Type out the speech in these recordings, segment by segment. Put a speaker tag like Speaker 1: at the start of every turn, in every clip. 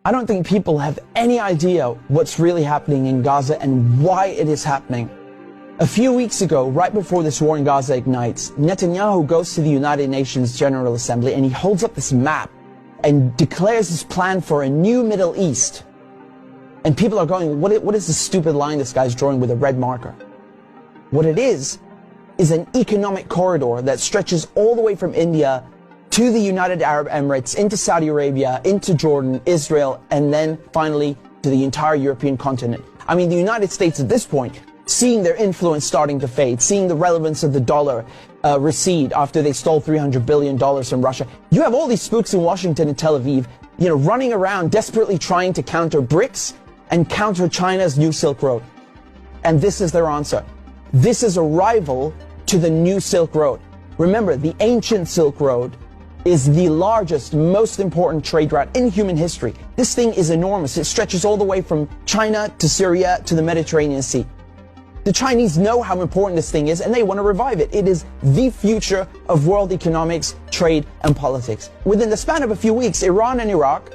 Speaker 1: I don't think people have any idea what's really happening in Gaza and why it is happening. A few weeks ago, right before this war in Gaza ignites, Netanyahu goes to the United Nations General Assembly and he holds up this map and declares his plan for a new Middle East. And people are going, what is this stupid line this guy's drawing with a red marker? What it is an economic corridor that stretches all the way from India to the United Arab Emirates, into Saudi Arabia, into Jordan, Israel, and then finally to the entire European continent. I mean, the United States at this point, seeing their influence starting to fade, seeing the relevance of the dollar recede after they stole $300 billion from Russia. You have all these spooks in Washington and Tel Aviv, running around desperately trying to counter BRICS and counter China's new Silk Road. And this is their answer. This is a rival to the new Silk Road. Remember, the ancient Silk Road is the largest, most important trade route in human history. This thing is enormous. It stretches all the way from China to Syria to the Mediterranean Sea. The Chinese know how important this thing is and they want to revive it. It is the future of world economics, trade, and politics. Within the span of a few weeks, Iran and Iraq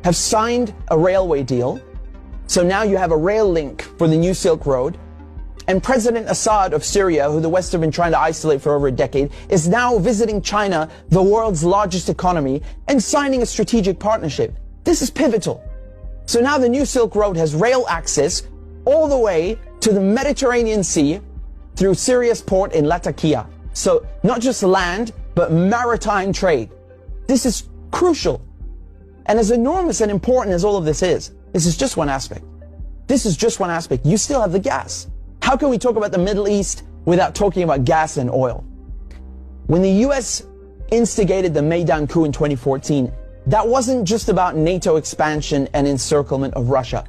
Speaker 1: have signed a railway deal. So now you have a rail link for the new Silk Road. And President Assad of Syria, who the West have been trying to isolate for over a decade, is now visiting China, the world's largest economy, and signing a strategic partnership. This is pivotal. So now the new Silk Road has rail access all the way to the Mediterranean Sea through Syria's port in Latakia. So not just land, but maritime trade. This is crucial. And as enormous and important as all of this is just one aspect. This is just one aspect. You still have the gas. How can we talk about the Middle East without talking about gas and oil? When the US instigated the Maidan coup in 2014, that wasn't just about NATO expansion and encirclement of Russia.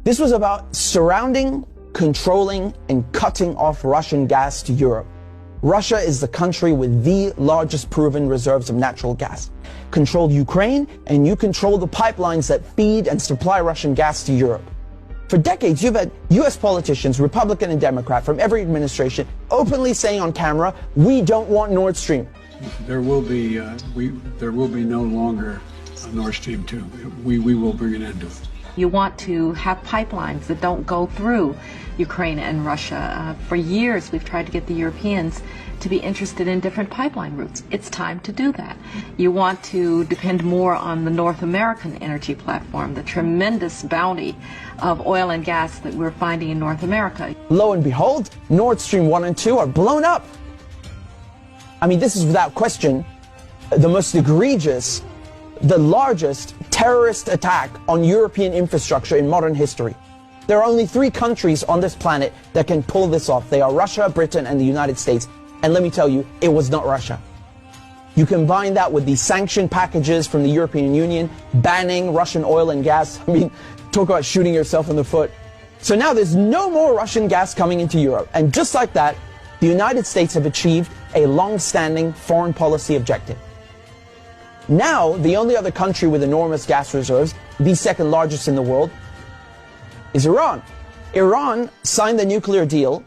Speaker 1: This was about surrounding, controlling, and cutting off Russian gas to Europe. Russia is the country with the largest proven reserves of natural gas. Control Ukraine, and you control the pipelines that feed and supply Russian gas to Europe. For decades, you've had US politicians, Republican and Democrat, from every administration, openly saying on camera, we don't want Nord Stream.
Speaker 2: There will be no longer a Nord Stream 2. We will bring an end to it.
Speaker 3: You want to have pipelines that don't go through Ukraine and Russia. For years, we've tried to get the Europeans to be interested in different pipeline routes. It's time to do that. You want to depend more on the North American energy platform, the tremendous bounty of oil and gas that we're finding in North America.
Speaker 1: Lo and behold, Nord Stream 1 and 2 are blown up. I mean, this is without question the most egregious, the largest terrorist attack on European infrastructure in modern history. There are only 3 countries on this planet that can pull this off. They are Russia, Britain, and the United States. And let me tell you, it was not Russia. You combine that with the sanction packages from the European Union, banning Russian oil and gas. I mean, talk about shooting yourself in the foot. So now there's no more Russian gas coming into Europe. And just like that, the United States have achieved a long-standing foreign policy objective. Now, the only other country with enormous gas reserves, the second largest in the world, is Iran. Iran signed the nuclear deal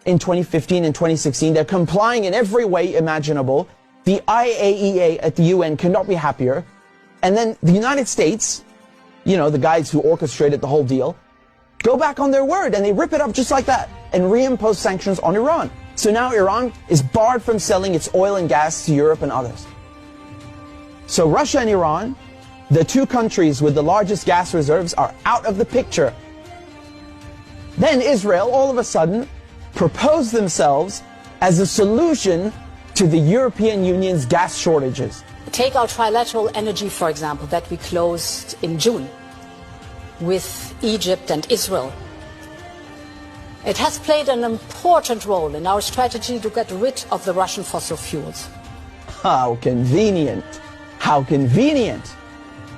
Speaker 1: in 2015 and 2016. They're complying in every way imaginable. The IAEA at the UN cannot be happier. And then the United States, the guys who orchestrated the whole deal, go back on their word and they rip it up just like that and reimpose sanctions on Iran. So now Iran is barred from selling its oil and gas to Europe and others. So Russia and Iran, the 2 countries with the largest gas reserves, are out of the picture. Then Israel, all of a sudden, proposed themselves as a solution to the European Union's gas shortages.
Speaker 4: Take our trilateral energy, for example, that we closed in June with Egypt and Israel. It has played an important role in our strategy to get rid of the Russian fossil fuels.
Speaker 1: How convenient. How convenient.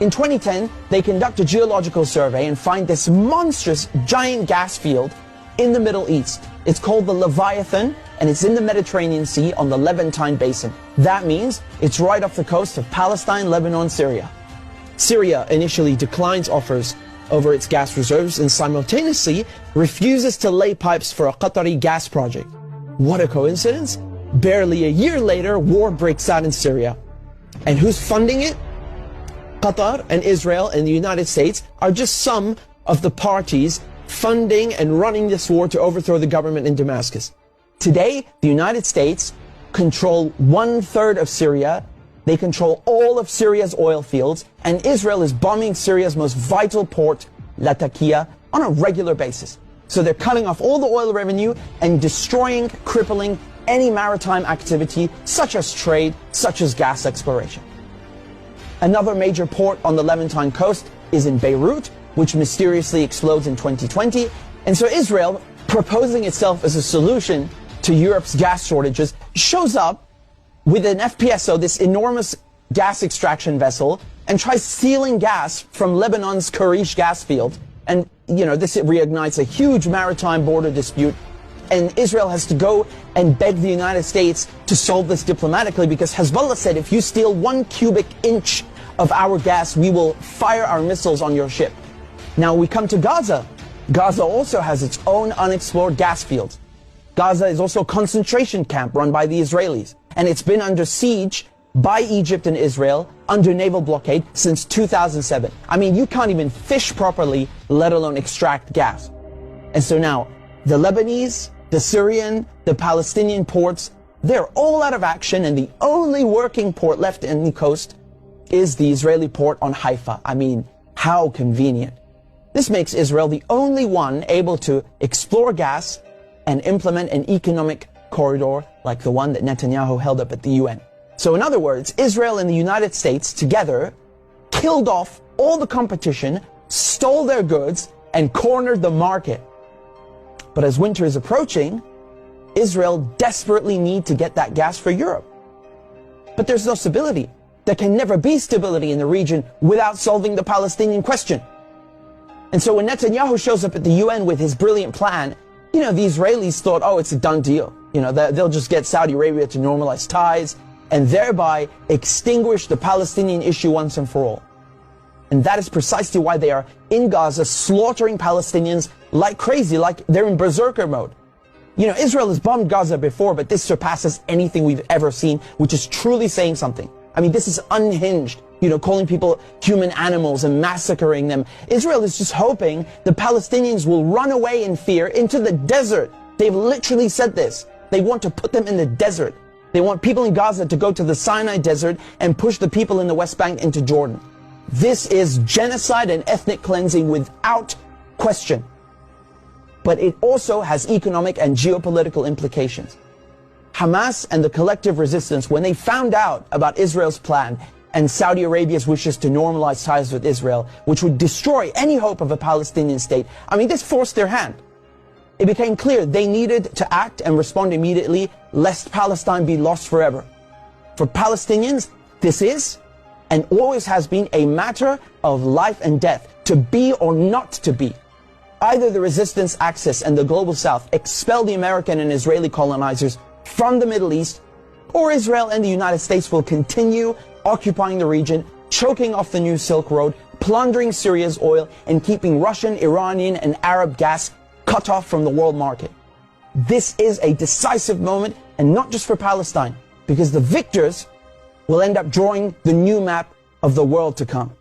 Speaker 1: In 2010, they conduct a geological survey and find this monstrous giant gas field in the Middle East. It's called the Leviathan, and it's in the Mediterranean Sea on the Levantine Basin. That means it's right off the coast of Palestine, Lebanon, Syria. Syria initially declines offers over its gas reserves and simultaneously refuses to lay pipes for a Qatari gas project. What a coincidence! Barely a year later, war breaks out in Syria. And who's funding it? Qatar and Israel and the United States are just some of the parties funding and running this war to overthrow the government in Damascus. Today, the United States control 1/3 of Syria. They control all of Syria's oil fields, and Israel is bombing Syria's most vital port, Latakia, on a regular basis. So they're cutting off all the oil revenue and destroying, crippling any maritime activity, such as trade, such as gas exploration. Another major port on the Levantine coast is in Beirut, which mysteriously explodes in 2020. And so Israel, proposing itself as a solution to Europe's gas shortages, shows up with an FPSO, this enormous gas extraction vessel, and tries stealing gas from Lebanon's Karish gas field. And, this reignites a huge maritime border dispute. And Israel has to go and beg the United States to solve this diplomatically, because Hezbollah said, if you steal 1 cubic inch of our gas, we will fire our missiles on your ship. Now we come to Gaza. Gaza also has its own unexplored gas fields. Gaza is also a concentration camp run by the Israelis, and it's been under siege by Egypt and Israel under naval blockade since 2007. I mean, you can't even fish properly, let alone extract gas. And so now, the Lebanese, the Syrian, the Palestinian ports, they're all out of action, and the only working port left in the coast is the Israeli port on Haifa. I mean, how convenient. This makes Israel the only one able to explore gas and implement an economic corridor like the one that Netanyahu held up at the UN. So in other words, Israel and the United States together killed off all the competition, stole their goods, and cornered the market. But as winter is approaching, Israel desperately needs to get that gas for Europe. But there's no stability. There can never be stability in the region without solving the Palestinian question. And so when Netanyahu shows up at the UN with his brilliant plan, the Israelis thought, oh, it's a done deal. They'll just get Saudi Arabia to normalize ties and thereby extinguish the Palestinian issue once and for all. And that is precisely why they are in Gaza slaughtering Palestinians like crazy, like they're in berserker mode. Israel has bombed Gaza before, but this surpasses anything we've ever seen, which is truly saying something. I mean, this is unhinged, calling people human animals and massacring them. Israel is just hoping the Palestinians will run away in fear into the desert. They've literally said this. They want to put them in the desert. They want people in Gaza to go to the Sinai desert and push the people in the West Bank into Jordan. This is genocide and ethnic cleansing without question. But it also has economic and geopolitical implications. Hamas and the collective resistance, when they found out about Israel's plan and Saudi Arabia's wishes to normalize ties with Israel, which would destroy any hope of a Palestinian state, I mean, this forced their hand. It became clear they needed to act and respond immediately, lest Palestine be lost forever. For Palestinians, this is and always has been a matter of life and death, to be or not to be. Either the resistance axis and the global south expel the American and Israeli colonizers from the Middle East, or Israel and the United States will continue occupying the region, choking off the new Silk Road, plundering Syria's oil, and keeping Russian, Iranian, and Arab gas cut off from the world market. This is a decisive moment, and not just for Palestine, because the victors will end up drawing the new map of the world to come.